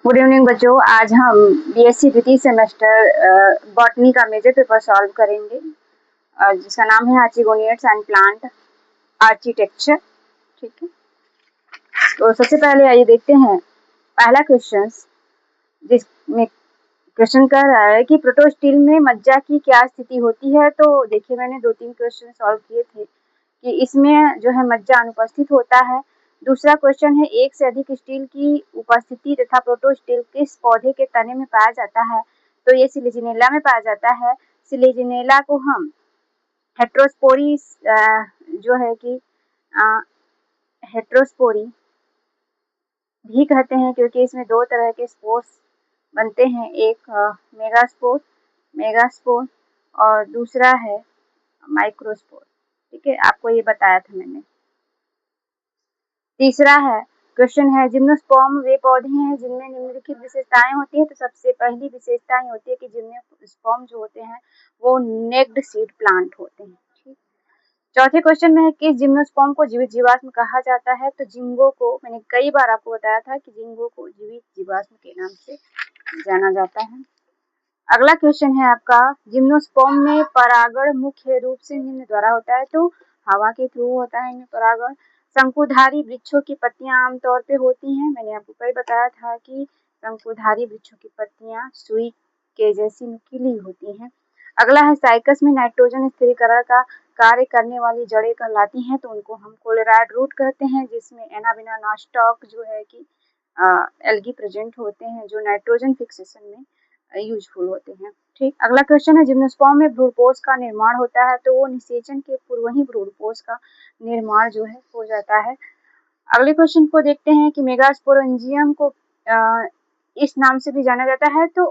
Good evening बच्चों। आज हम बीएससी द्वितीय सेमेस्टर बॉटनी का मेजर पेपर सॉल्व करेंगे जिसका नाम है आर्चिगोनियड्स एंड प्लांट आर्किटेक्चर। ठीक है, तो सबसे पहले आइए देखते हैं पहला क्वेश्चन, जिसमें क्वेश्चन कह रहा है कि प्रोटोस्टिल में मज्जा की क्या स्थिति होती है। तो देखिए, मैंने 2-3 क्वेश्चन सॉल्व किए थे कि इसमें जो है मज्जा अनुपस्थित होता है। दूसरा क्वेश्चन है एक से अधिक स्टील की उपस्थिति तथा प्रोटोस्टिल किस पौधे के तने में पाया जाता है। तो ये सिलेजिनेला में पाया जाता है। सिलेजिनेला को हम हेट्रोस्पोरी जो है कि हेट्रोस्पोरी भी कहते हैं, क्योंकि इसमें दो तरह के स्पोर्स बनते हैं, एक मेगास्पोर और दूसरा है माइक्रोस्पोर। ठीक है, आपको ये बताया था मैंने। तीसरा है क्वेश्चन है जिम्नोस्पर्म वे पौधे हैं जिनमें निम्नलिखित विशेषताएं होती है। तो सबसे पहली विशेषता ये होती है कि जिम्नोस्पर्म जो होते हैं वो नेक्ड सीड प्लांट होते हैं। ठीक। चौथे क्वेश्चन में है कि जिम्नोस्पर्म को जीवित जीवाश्म कहा जाता है। तो जिंगो को मैंने कई बार आपको बताया था कि जिंगो को जीवित जीवाश्म के नाम से जाना जाता है। अगला क्वेश्चन है आपका, जिम्नोस्पर्म में परागण मुख्य रूप से निम्न द्वारा होता है। तो हवा के थ्रू होता है इनमें परागण। शंकुधारी वृक्षों की पत्तियां आमतौर पे होती हैं। मैंने आपको कई बताया था कि शंकुधारी वृक्षों की पत्तियां सुई के जैसी नुकीली होती हैं। अगला है साइकस में नाइट्रोजन स्थिरीकरण का कार्य करने वाली जड़ें कहलाती हैं। तो उनको हम कोलेराइड रूट कहते हैं, जिसमें एनाबिना नॉस्टॉक जो है कि एल्गी प्रेजेंट होते हैं जो नाइट्रोजन फिक्सेशन में यूजफुल होते हैं। ठीक। अगला क्वेश्चन है जिम्नोस्पर्म में भ्रूणपोष का निर्माण होता है। तो वो निषेचन के पूर्व ही भ्रूणपोष का निर्माण जो है हो जाता है। अगले क्वेश्चन को देखते हैं कि मेगास्पोरेंजियम को इस नाम से भी जाना जाता है। तो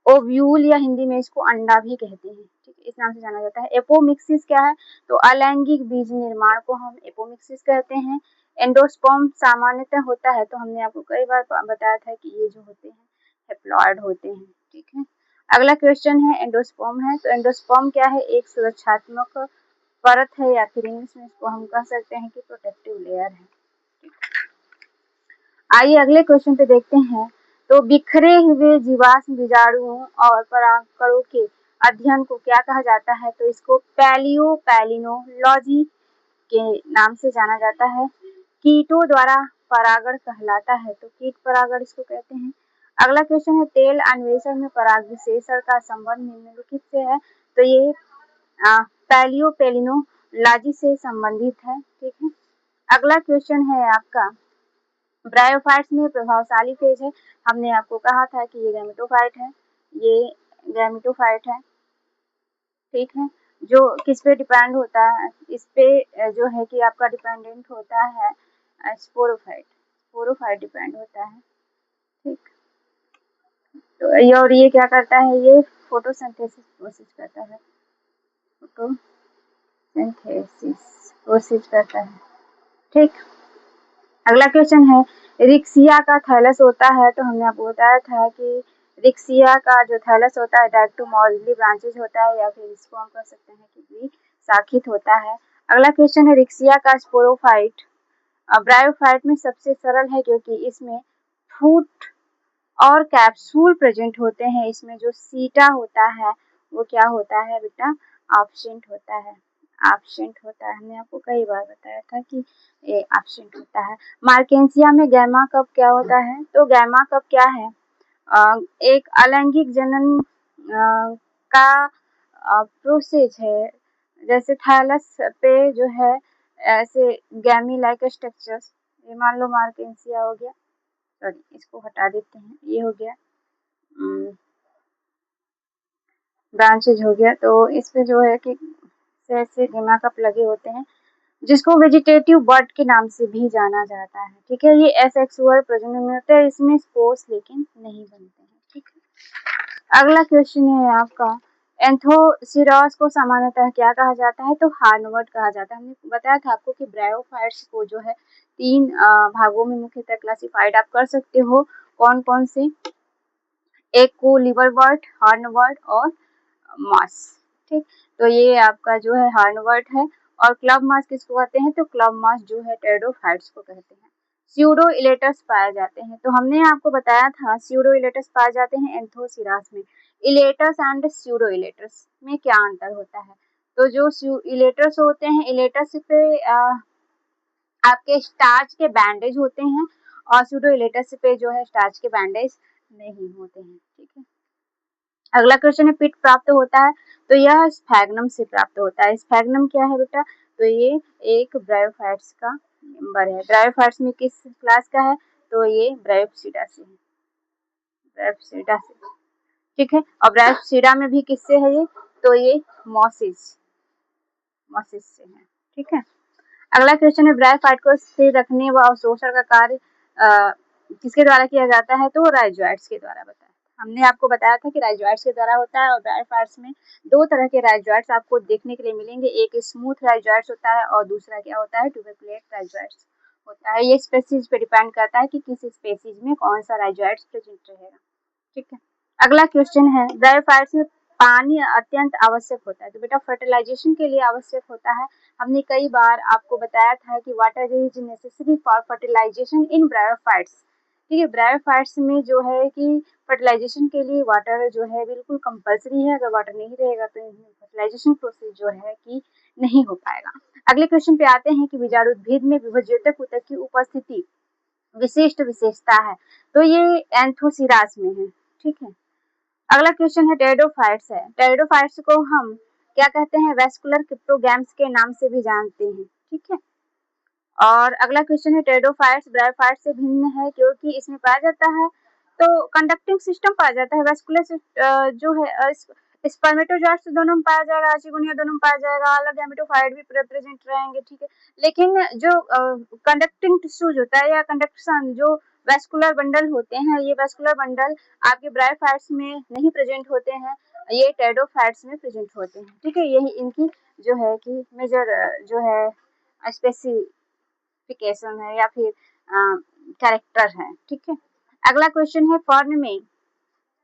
ओव्यूल या हिंदी में इसको अंडा भी कहते हैं। ठीक, इस नाम से जाना जाता है। एपोमिक्सिस क्या है? तो अलैंगिक बीज निर्माण को हम एपोमिक्सिस कहते हैं। एंडोस्पर्म सामान्यतः होता है, तो हमने आपको कई बार बताया था कि ये जो होते हैं हेप्लॉइड होते हैं। ठीक है। अगला क्वेश्चन है एंडोस्पर्म है। तो एंडोस्पर्म क्या है? एक सुरक्षात्मक परत है, या फिर इंग्लिश में इसको हम कह सकते हैं कि प्रोटेक्टिव लेयर है। आइए अगले क्वेश्चन पे देखते हैं। तो बिखरे हुए जीवाश्म बीजाणुओं और परागकणों के अध्ययन को क्या कहा जाता है? तो इसको पैलियोपैलिनोलॉजी के नाम से जाना जाता है। कीटों द्वारा परागण कहलाता है, तो कीट परागण इसको कहते हैं। अगला क्वेश्चन है तेल अन्वेषण में पराग विशेषण का संबंध निम्नलिखित से है। तो ये पैलियोपैलिनोलॉजी से संबंधित है। ठीक है। अगला क्वेश्चन है आपका, ब्रायोफाइट्स में प्रभावशाली फेज है। हमने आपको कहा था कि ये गैमेटोफाइट है, ये गैमेटोफाइट है। ठीक है। जो किस पे डिपेंड होता है? इस पे जो है कि आपका डिपेंडेंट होता है स्पोरोफाइट डिपेंड होता है। ठीक। तो और ये क्या करता है? ये फोटोसिंथेसिस प्रोसेस करता है, फोटोसिंथेसिस प्रोसेस करता है। ठीक। अगला क्वेश्चन है रिक्सिया का थैलस होता है। तो हमने आपको बताया था कि रिक्सिया का जो थैलस होता है डायरेक्टोमॉर्डली ब्रांचेज होता है, या फिर इसको हम कह सकते हैं कि द्विशाखित होता है। अगला क्वेश्चन है रिक्सिया का स्पोरोफाइट ब्रायोफाइट में सबसे सरल है, क्योंकि इसमें फूट और कैप्सूल प्रेजेंट होते हैं। इसमें जो सीटा होता है वो क्या होता है बेटा? एब्सेंट होता है। एब्सेंट होता है, हमने आपको कई बार बताया था कि ये एब्सेंट होता है। मार्केंसिया में गैमा कप क्या होता है? तो गैमा कप क्या है? एक अलैंगिक जनन का प्रोसेस है। जैसे थैलस पे जो है ऐसे गैमी लाइक स्ट्रक्चर्स, ये मान लो मार्केंसिया हो गया, सॉरी इसको हटा देते हैं, ये हो गया ब्रांचेज हो गया। तो इस पे जो है कि ऐसे गैमा कप लगे होते हैं, जिसको वेजिटेटिव बर्ड के नाम से भी जाना जाता है। ठीक है। ये एसेक्सुअल प्रजनन में होता है, इसमें स्पोर्स लेकिन नहीं बनते हैं। ठीक है। अगला क्वेश्चन है आपका, एंथोसिरॉस को सामान्यतः क्या कहा जाता है? तो हार्नवर्ड कहा जाता है। हमने बताया था आपको कि ब्रायोफाइट्स को जो है 3 भागों में मुख्यतः क्लासिफाइड आप कर सकते हो। कौन कौन से? एक को लिवरवर्ट, हार्नवर्ड और मास। ठीक। तो ये आपका जो है हार्नवर्ट है। और क्लब मास किसको कहते हैं? तो क्लब मास जो है टेरिडोफाइट्स को कहते हैं। स्यूडो इलेटस पाए जाते हैं। तो हमने आपको बताया था स्यूडो इलेटस पाए जाते हैं एंथोसिरास में। इलेटस एंड स्यूडो इलेटस में क्या अंतर होता है? तो जो इलेटस होते हैं, इलेटस पे आपके स्टार्च के बैंडेज होते हैं और स्यूडो इलेटस पे जो है स्टार्च के बैंडेज नहीं होते हैं। ठीक है, अगला क्वेश्चन है पिट प्राप्त होता है, तो यह स्फैग्नम से प्राप्त होता है। स्फैग्नम क्या है बेटा? तो ये एक ब्रायोफाइट्स का मेंबर है। ब्रायोफाइट्स में किस क्लास का है? तो ये ब्रायोप्सिडा से है, ब्रायोप्सिडा से। ठीक है, और ब्रायोप्सिडा में भी किससे है ये? तो ये मॉसिस से है। ठीक है, अगला क्वेश्चन है ब्रायोफाइट को स्थिर रखने व अवशोषण का कार्य किसके द्वारा किया जाता है? तो राइजोइट्स के द्वारा। बताया हमने आपको बताया था कि राइजोइट्स के द्वारा होता है। और ब्रायोफाइट्स में दो तरह के राइजोइट्स आपको देखने के लिए मिलेंगे, एक स्मूथ राइजोइट्स होता है और दूसरा क्या होता है? ट्यूबिकुलेट राइजोइट्स होता है। ये स्पेसीज पे डिपेंड करता है कि किस स्पेसीज में कौन सा राइजोइट्स प्रेजेंट रहेगा। ठीक है, अगला क्वेश्चन है ब्रायोफाइट्स में पानी अत्यंत आवश्यक होता है। तो बेटा फर्टिलाइजेशन के लिए आवश्यक होता है। हमने कई बार आपको बताया था कि water is necessary for fertilisation in bryophytes. ठीक है, ब्रायोफाइट्स में जो है कि फर्टिलाइजेशन के लिए वाटर जो है बिल्कुल कंपलसरी है। अगर वाटर नहीं रहेगा तो फर्टिलाइजेशन प्रोसेस जो है कि नहीं हो पाएगा। अगले क्वेश्चन पे आते हैं कि बीजाणुद्भिद में विभज्योतक ऊतक की उपस्थिति विशिष्ट विशेषता है। तो ये एंथोसिरास में है। ठीक है, अगला क्वेश्चन है टेरिडोफाइट्स है। टेरिडोफाइट्स को हम क्या कहते हैं? वेस्कुलर क्रिप्टोगैम्स के नाम से भी जानते हैं। ठीक है, और अगला क्वेश्चन है टेरिडोफाइट्स ब्रायोफाइट्स से भिन्न है क्योंकि इसमें पाया जाता है तो कंडक्टिंग सिस्टम पाया जाता है। वेस्कुलर जो है स्पर्मेटोजोइट्स दोनों में पाया जाएगा, आर्चिगोनिया दोनों में पाया जाएगा, अलग गैमेटोफाइट भी प्रेजेंट रहेंगे। ठीक है, लेकिन जो कंडक्टिंग टिश्यूज होता है या कंडक्शन जो वेस्कुलर बंडल होते हैं, ये वेस्कुलर बंडल आपके ब्रायोफाइट्स में नहीं प्रेजेंट होते हैं, ये टेरिडोफाइट्स में प्रेजेंट होते हैं। ठीक है, यही इनकी जो है कि मेजर जो है स्पेसिफिकेशन है या फिर कैरेक्टर है। ठीक है, अगला क्वेश्चन है फर्न में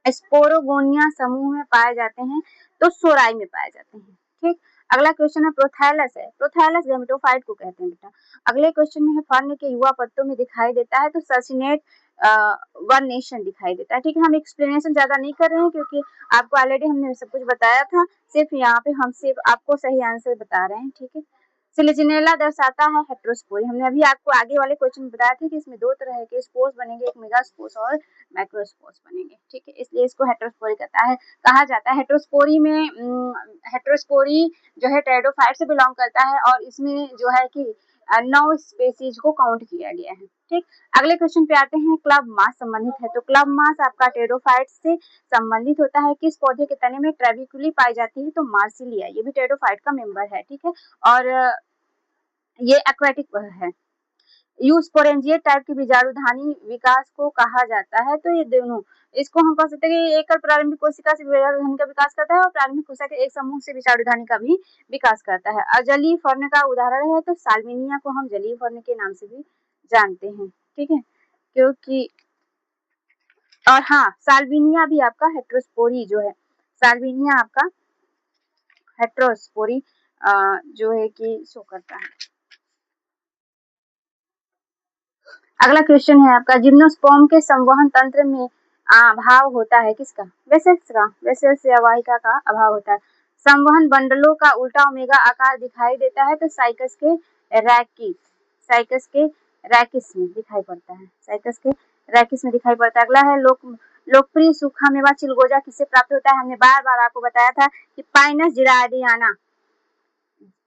स्पोरोगोनिया समूह में पाए जाते हैं, तो सोराई में पाए जाते हैं। ठीक, अगला क्वेश्चन है प्रोथैलस है। प्रोथैलस गैमेटोफाइट को कहते हैं बेटा। अगले क्वेश्चन में है फर्न के युवा पत्तों में दिखाई देता है, तो सचिनेट वन नेशन दिखाई देता है। ठीक है, हम एक्सप्लेनेशन ज्यादा नहीं कर रहे हैं क्योंकि आपको ऑलरेडी हमने सब कुछ बताया था, सिर्फ यहाँ पे हम सिर्फ आपको सही आंसर बता रहे हैं। ठीक है, सिलिजिनेला दर्शाता है हेट्रोस्पोरी। हमने अभी आपको आगे वाले क्वेश्चन में बताया था कि इसमें दो तरह के स्पोर्स बनेंगे, एक मेगास्पोर्स और मैक्रोस्पोर्स बनेंगे। ठीक है, इसलिए इसको हेट्रोस्पोरी कहा जाता है। हेट्रोस्पोरी में हेट्रोस्पोरी जो है टेरिडोफाइट से बिलोंग करता है और इसमें जो है कि 9 स्पेसीज को काउंट किया गया है। ठीक, अगले क्वेश्चन पे आते हैं क्लब मास संबंधित है। तो क्लब मास आपका टेरिडोफाइट से संबंधित होता है। किस पौधे के तने में ट्रेबिकुली पाई जाती है? तो मार्सिलिया, ये भी टेरिडोफाइट का मेंबर है। ठीक है, और ये एक्वेटिक है। यूस्पोरेंजिएट टाइप की बीजाणुधानी विकास को कहा जाता है। तो ये दोनों इसको हम कह सकते हैं कि एकल प्रारंभिक कोशिका से बीजाणुधानी का विकास करता है और प्रारंभिक कोशिका के एक समूह से बीजाणुधानी का भी विकास करता है। और जलीय फर्न का उदाहरण है तो साल्विनिया को हम जलीय फर्न के नाम से भी जानते हैं। ठीक है, क्योंकि और हाँ, साल्विनिया भी आपका हेट्रोस्पोरी जो है, साल्विनिया आपका हेट्रोस्पोरी जो है कि शो करता है। अगला क्वेश्चन है आपका जिम्नोस्पर्म के संवहन तंत्र में अभाव होता है किसका? वेसल्स का। वेसल्स या वाहिका का अभाव होता है। संवहन बंडलों का उल्टा ओमेगा आकार दिखाई देता है, तो साइकस के रैकिस में दिखाई पड़ता है। साइकस के रैकिस में दिखाई पड़ता है। अगला है लोकप्रिय सूखा मेवा चिलगोजा किससे प्राप्त होता है? हमने बार बार आपको बताया था कि पाइनस जिराडियाना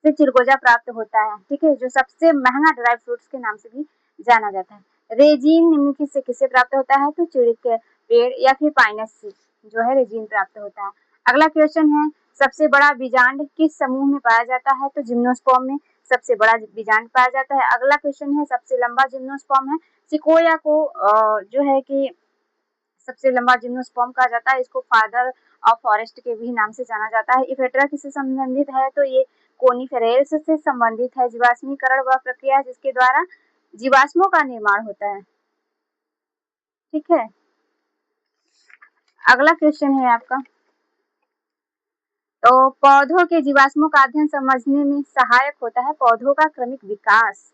से चिलगोजा प्राप्त होता है। ठीक है, जो सबसे महंगा ड्राई फ्रूट्स के नाम से भी जाना जाता है। रेजिन निम्नलिखित से किससे प्राप्त होता है? तो चीड़ के पेड़ या फिर पाइनस से जो है रेजिन प्राप्त होता है। अगला क्वेश्चन है सबसे बड़ा बीजांड किस समूह में पाया जाता है? तो जिम्नोस्पर्म में सबसे बड़ा बीजांड पाया जाता है। अगला क्वेश्चन है सबसे लंबा जिम्नोस्पर्म है। सिकोया को जो है कि सबसे लंबा जिम्नोस्पर्म कहा जाता है। इसको फादर ऑफ फॉरेस्ट के भी नाम से जाना जाता है। इफेट्रा किससे संबंधित है? तो ये कोनिफेरेस से संबंधित है। जीवाश्मीकरण वह प्रक्रिया जिसके द्वारा जीवाश्मों का निर्माण होता है। ठीक है, अगला क्वेश्चन है आपका तो पौधों के जीवाश्मों का अध्ययन समझने में सहायक होता है पौधों का क्रमिक विकास।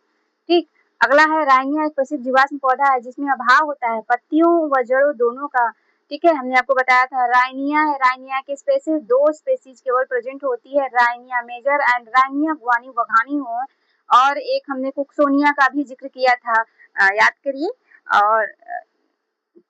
ठीक, अगला है राइनिया, एक प्रसिद्ध जीवाश्म पौधा है जिसमें अभाव होता है पत्तियों व जड़ों दोनों का। ठीक है, हमने आपको बताया था राइनिया है, राइनिया के स्पेसीज 2 स्पेसीज केवल प्रेजेंट होती है, राइनिया मेजर एंड राइनिया वघानी हो, और एक हमने कुक्सोनिया का भी जिक्र किया था, याद करिए। और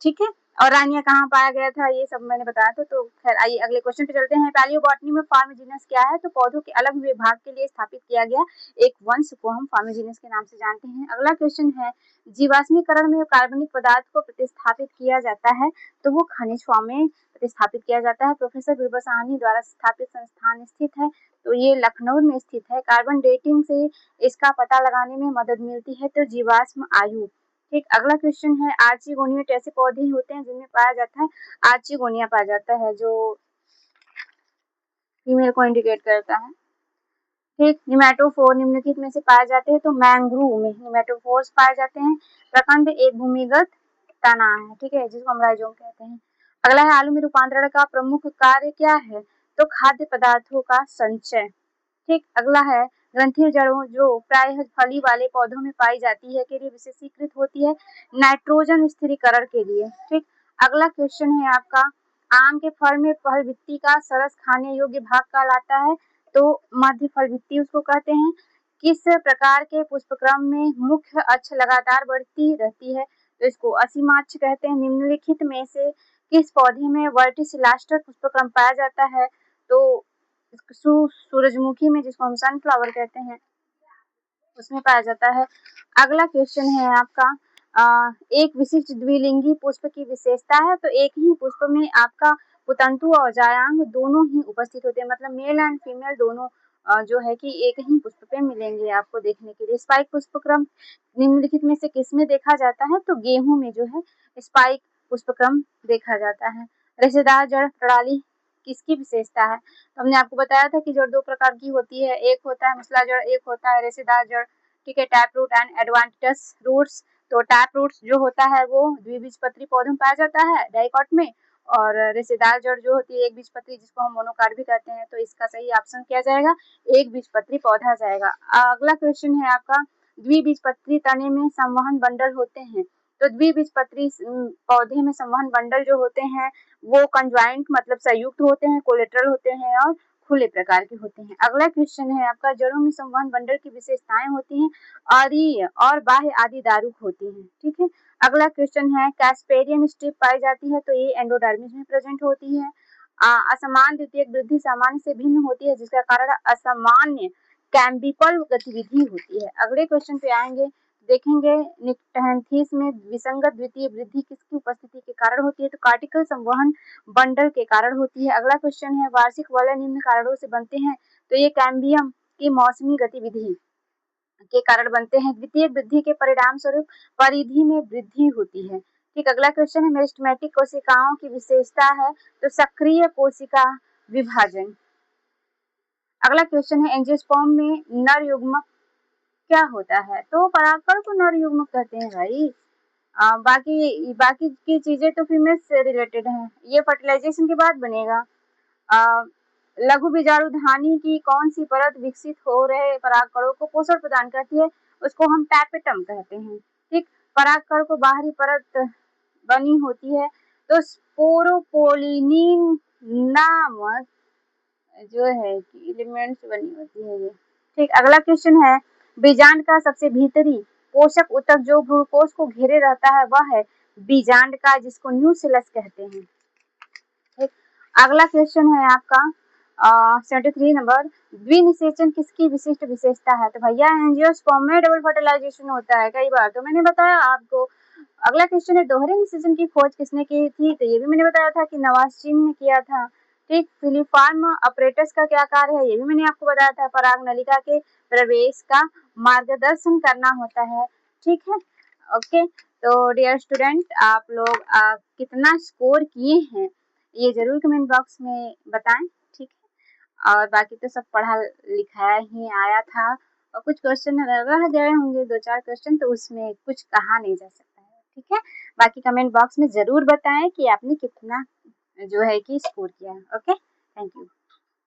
ठीक है, और रानिया कहाँ पाया गया था ये सब मैंने बताया था। तो खैर आइए अगले क्वेश्चन पे चलते हैं। पैलियोबॉटनी में फार्मिजीनस क्या है? तो पौधों के अलग विभाग के लिए स्थापित किया गया एक वंश को हम फार्मिजीनस के नाम से जानते हैं। अगला क्वेश्चन है जीवाश्मीकरण में कार्बनिक पदार्थ को प्रतिस्थापित किया जाता है तो वो खनिज फॉर्म में प्रतिस्थापित किया जाता है। प्रोफेसर बीरबल साहनी द्वारा स्थापित संस्थान स्थित है, तो ये लखनऊ में स्थित है। कार्बन डेटिंग से इसका पता लगाने में मदद मिलती है। तो जीवाश्म आयु। ठीक, अगला क्वेश्चन है आर्चिगोनिया ऐसे पौधे होते हैं जिनमें पाया जाता है आर्चिगोनिया पाया जाता है जो फीमेल को इंडिकेट करता है। ठीक, निमेटोफोर निम्नलिखित में से पाए जाते हैं, तो मैंग्रोव में निमेटोफोर्स पाए जाते हैं। प्रकंद एक भूमिगत तना है, ठीक है, जिसको हम राइजोम कहते हैं। अगला है आलू में रूपांतरण का प्रमुख कार्य क्या है? तो खाद्य पदार्थों का संचय। ठीक, अगला है ग्रंथि जड़ों जो प्रायः फली वाले पौधों में पाई जाती है के लिए विशेषीकृत होती है नाइट्रोजन स्थिरीकरण के लिए। ठीक, अगला क्वेश्चन है आपका आम के फल में फलवित्ती का सरस खाने योग्य भाग कहलाता है, तो मध्य फलवित्ती उसको कहते हैं। किस प्रकार के पुष्पक्रम में मुख्य अक्ष लगातार बढ़ती रहती है? तो इसको असीमाक्ष कहते हैं। निम्नलिखित में से किस पौधे में वर्टिसिलास्टर पुष्पक्रम पाया जाता है? तो सूरजमुखी में, जिसको हम सनफ्लावर कहते हैं, उसमें पाया जाता है। अगला क्वेश्चन है आपका एक विशिष्ट द्विलिंगी पुष्प की विशेषता है, तो एक ही पुष्प में आपका पुतंतु और जायांग दोनों ही उपस्थित होते हैं, मतलब मेल एंड फीमेल दोनों जो है कि एक ही पुष्प पे मिलेंगे आपको देखने के लिए। स्पाइक पुष्पक्रम निम्नलिखित में से किसमें देखा जाता है? तो गेहूं में जो है स्पाइक पुष्पक्रम देखा जाता है। रेशेदार जड़ प्रणाली किसकी विशेषता है? तो हमने आपको बताया था कि जड़ 2 प्रकार की होती है, एक होता है मूसला जड़, एक होता है रेशेदार जड़। ठीक है, टैप रूट एंड एडवांटस रूट्स। तो टैप रूट्स जो होता है वो द्विबीजपत्री पौधों में पाया जाता है डाइकॉट में, और रेशेदार जड़ जो होती है एक बीजपत्री, जिसको हम मोनोकाट भी कहते हैं। तो इसका सही ऑप्शन क्या जाएगा? एक बीजपत्री पौधा जाएगा। अगला क्वेश्चन है आपका द्विबीजपत्री तने में संवहन बंडल होते हैं, तो द्विबीजपत्री पौधे में संवहन बंडल जो होते हैं वो कंज्वाइंट मतलब संयुक्त होते हैं, कोलेटरल होते हैं और खुले प्रकार के होते हैं। अगला क्वेश्चन है आपका जड़ों में संवहन बंडल की विशेषताएं होती हैं अरीय और बाह्य आदि दारुक होती हैं। ठीक है, अगला क्वेश्चन है कैस्पेरियन स्ट्रिप पाई जाती है, तो ये एंडोडर्मिस में प्रेजेंट होती है। असमान द्वितीयक वृद्धि सामान्य से भिन्न होती है, जिसका कारण असामान्य कैम्बिपल गतिविधि होती है। अगले क्वेश्चन पे आएंगे, देखेंगे निक्टैंथीस में विसंगत द्वितीय वृद्धि किसकी उपस्थिति के कारण होती है? तो कार्टिकल संवहन बंडल के कारण होती है। अगला क्वेश्चन है वार्षिक वलय निम्न कारणों से बनते हैं, तो ये कैम्बियम की मौसमी गतिविधि के कारण बनते हैं। द्वितीय वृद्धि के परिणाम स्वरूप परिधि में वृद्धि होती है। ठीक, अगला क्वेश्चन है मेरिस्टेमेटिक कोशिकाओं की विशेषता है, तो सक्रिय कोशिका विभाजन। अगला क्वेश्चन है एंजियोस्पर्म में नर युग्मक क्या होता है? तो परागकण को नर युग्मक कहते हैं भाई। बाकी की चीजें तो फीमेल से रिलेटेड हैं, ये फर्टिलाइजेशन के बाद बनेगा। लघु बीजाणुधानी की कौन सी परत विकसित हो रहे परागकणों को पोषण प्रदान करती है? उसको हम टैपेटम कहते हैं। ठीक, परागकण को बाहरी परत बनी होती है, तो स्पोरोपोलिनिन नामक जो है कि एलिमेंट्स बनी होती है ये। ठीक, अगला क्वेश्चन है बीजांड का सबसे भीतरी पोषक ऊतक जो ग्लूकोज को घेरे रहता है वह है बीजांड का, जिसको न्यूक्लियस कहते हैं। ठीक, अगला क्वेश्चन है आपका 73 नंबर द्विनिषेचन किसकी विशिष्ट विशेषता है? तो भैया एंजियोस्पर्म में डबल फर्टिलाइजेशन होता है, कई बार तो मैंने बताया आपको। अगला क्वेश्चन है दोहरे निषेचन की खोज किसने की थी? तो ये भी मैंने बताया था कि नवाज़चीन ने किया था। ठीक, फिलीफार्म अपरेटस का क्या कार्य है? ये भी मैंने आपको बताया था, पराग नलिका के प्रवेश का मार्गदर्शन करना होता है। ठीक है, ओके। तो डियर स्टूडेंट, आप लोग कितना स्कोर किए हैं ये जरूर कमेंट बॉक्स में बताएं। ठीक है, और बाकी तो सब पढ़ा लिखाया ही आया था, और कुछ क्वेश्चन रह गए होंगे 2-4 क्वेश्चन, तो उसमें कुछ कहा नहीं जा सकता है। ठीक है, बाकी कमेंट बॉक्स में जरूर बताएं कि आपने कितना जो है कि स्कोर किया है। Okay, thank you.